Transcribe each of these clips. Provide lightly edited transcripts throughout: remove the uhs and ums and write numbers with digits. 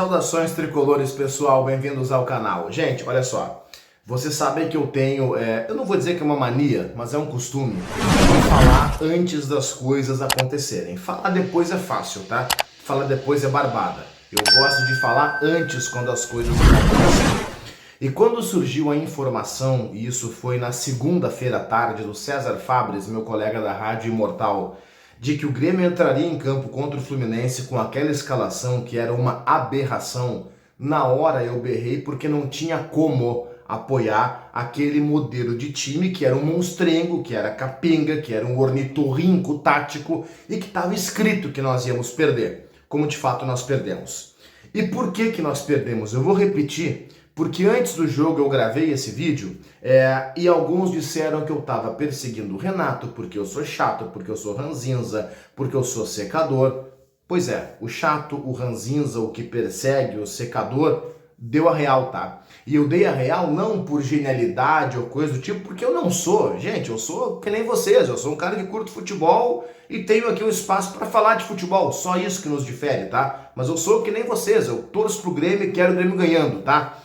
Saudações tricolores, pessoal, bem-vindos ao canal. Gente, olha só, vocês sabem que eu tenho, eu não vou dizer que é uma mania, mas é um costume, de falar antes das coisas acontecerem. Falar depois é fácil, tá? Falar depois é barbada. Eu gosto de falar antes quando as coisas acontecem. E quando surgiu a informação, e isso foi na segunda-feira à tarde, do César Fabres, meu colega da Rádio Imortal, de que o Grêmio entraria em campo contra o Fluminense com aquela escalação que era uma aberração, na hora eu berrei porque não tinha como apoiar aquele modelo de time que era um monstrengo, que era capenga, que era um ornitorrinco tático e que estava escrito que nós íamos perder, como de fato nós perdemos. E por que nós perdemos? Eu vou repetir, porque antes do jogo eu gravei esse vídeo e alguns disseram que eu estava perseguindo o Renato porque eu sou chato, porque eu sou ranzinza, porque eu sou secador. Pois é, o chato, o ranzinza, o que persegue, o secador, deu a real, tá? E eu dei a real não por genialidade ou coisa do tipo, porque eu não sou. Gente, eu sou que nem vocês, eu sou um cara que curte futebol e tenho aqui um espaço para falar de futebol, só isso que nos difere, tá? Mas eu sou que nem vocês, eu torço pro Grêmio e quero o Grêmio ganhando, tá?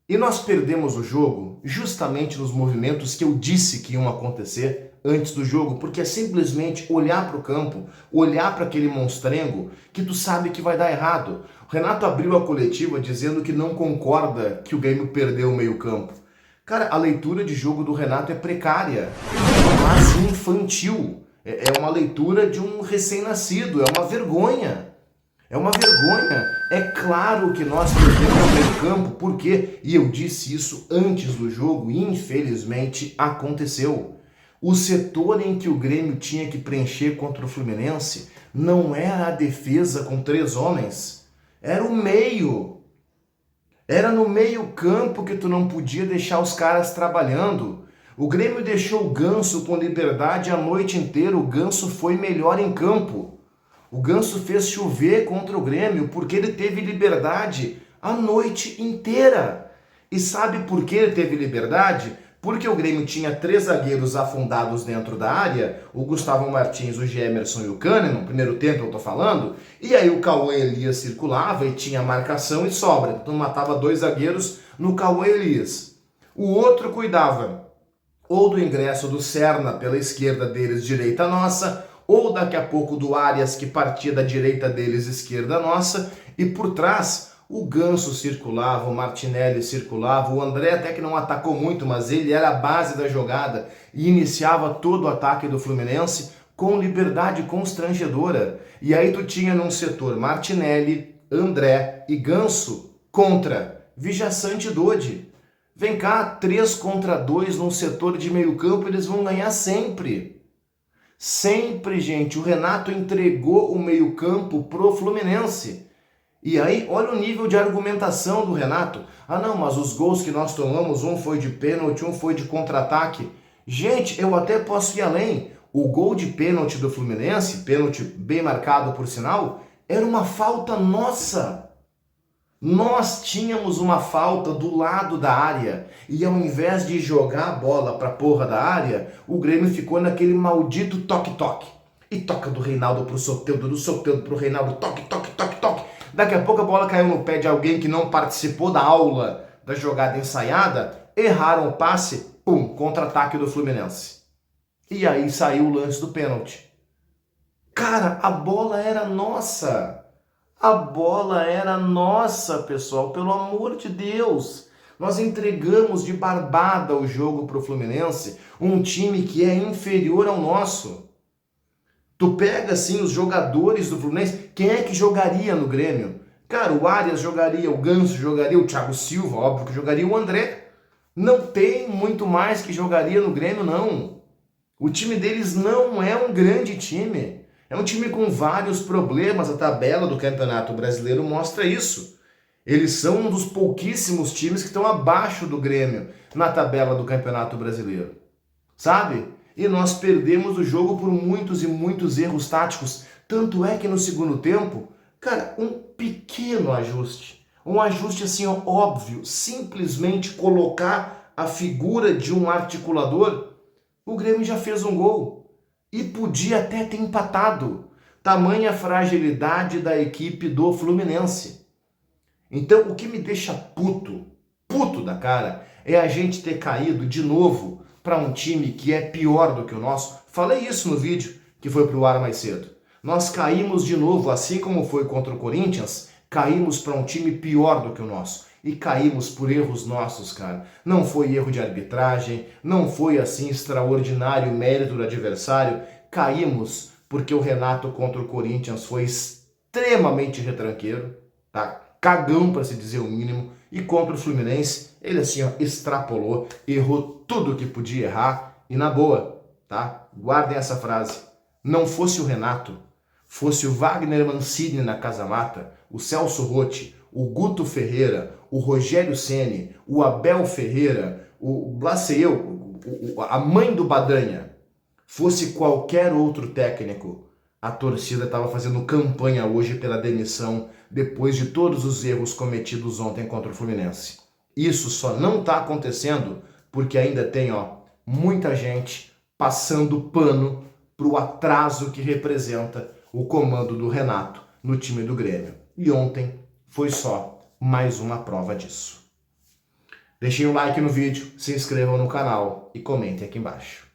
E nós perdemos o jogo justamente nos movimentos que eu disse que iam acontecer antes do jogo, porque é simplesmente olhar para o campo, olhar para aquele monstrengo que tu sabe que vai dar errado. O Renato abriu a coletiva dizendo que não concorda que o Grêmio perdeu o meio-campo. Cara, a leitura de jogo do Renato é precária, é quase infantil, é uma leitura de um recém-nascido, é uma vergonha. É uma vergonha. É claro que nós perdemos o meio campo, porque, e eu disse isso antes do jogo, e infelizmente aconteceu. O setor em que o Grêmio tinha que preencher contra o Fluminense não era a defesa com 3 homens, era o meio. Era no meio campo que tu não podia deixar os caras trabalhando. O Grêmio deixou o Ganso com liberdade a noite inteira, o Ganso foi melhor em campo. O Ganso fez chover contra o Grêmio porque ele teve liberdade a noite inteira. E sabe por que ele teve liberdade? Porque o Grêmio tinha 3 zagueiros afundados dentro da área, o Gustavo Martins, o Gemerson e o Kahneman, no primeiro tempo eu tô falando, e aí o Cauê Elias circulava e tinha marcação e sobra. Então matava 2 zagueiros no Cauê Elias. O outro cuidava ou do ingresso do Serna pela esquerda deles, direita nossa, ou daqui a pouco do Arias, que partia da direita deles, esquerda nossa, e por trás o Ganso circulava, o Martinelli circulava, o André até que não atacou muito, mas ele era a base da jogada e iniciava todo o ataque do Fluminense com liberdade constrangedora. E aí tu tinha num setor Martinelli, André e Ganso contra Vijaçante e Dodi. Vem cá, 3 contra 2 num setor de meio campo, eles vão ganhar sempre. Sempre, gente, o Renato entregou o meio-campo pro Fluminense. E aí, olha o nível de argumentação do Renato. Ah não, mas os gols que nós tomamos, um foi de pênalti, um foi de contra-ataque. Gente, eu até posso ir além. O gol de pênalti do Fluminense, pênalti bem marcado por sinal, era uma falta nossa. Nós tínhamos uma falta do lado da área e ao invés de jogar a bola pra porra da área, o Grêmio ficou naquele maldito toque-toque. E toca do Reinaldo pro Soteldo, do Soteldo pro Reinaldo, toque, toque, toque, toque. Daqui a pouco a bola caiu no pé de alguém que não participou da aula da jogada ensaiada, erraram o passe, pum, contra-ataque do Fluminense. E aí saiu o lance do pênalti. Cara, a bola era nossa. A bola era nossa, pessoal, pelo amor de Deus. Nós entregamos de barbada o jogo para o Fluminense, um time que é inferior ao nosso. Tu pega, assim, os jogadores do Fluminense, quem é que jogaria no Grêmio? Cara, o Arias jogaria, o Ganso jogaria, o Thiago Silva, óbvio que jogaria, o André. Não tem muito mais que jogaria no Grêmio, não. O time deles não é um grande time. É um time com vários problemas, a tabela do Campeonato Brasileiro mostra isso. Eles são um dos pouquíssimos times que estão abaixo do Grêmio na tabela do Campeonato Brasileiro. Sabe? E nós perdemos o jogo por muitos e muitos erros táticos. Tanto é que no segundo tempo, cara, um pequeno ajuste. Um ajuste assim, ó, óbvio, simplesmente colocar a figura de um articulador, o Grêmio já fez um gol. E podia até ter empatado. Tamanha fragilidade da equipe do Fluminense. Então, o que me deixa puto da cara, é a gente ter caído de novo para um time que é pior do que o nosso. Falei isso no vídeo que foi pro ar mais cedo. Nós caímos de novo, assim como foi contra o Corinthians, caímos para um time pior do que o nosso. E caímos por erros nossos, cara. Não foi erro de arbitragem, não foi assim extraordinário mérito do adversário. Caímos porque o Renato contra o Corinthians foi extremamente retranqueiro, tá? Cagão para se dizer o mínimo. E contra o Fluminense, ele assim, ó, extrapolou, errou tudo que podia errar. E na boa, tá? Guardem essa frase. Não fosse o Renato, fosse o Wagner Mancini na Casa Mata, o Celso Rotti, o Guto Ferreira, o Rogério Ceni, o Abel Ferreira, o Blaceu, a mãe do Badanha, fosse qualquer outro técnico, a torcida estava fazendo campanha hoje pela demissão depois de todos os erros cometidos ontem contra o Fluminense. Isso só não está acontecendo porque ainda tem, muita gente passando pano para o atraso que representa o comando do Renato no time do Grêmio. E ontem foi só mais uma prova disso. Deixem um like no vídeo, se inscrevam no canal e comentem aqui embaixo.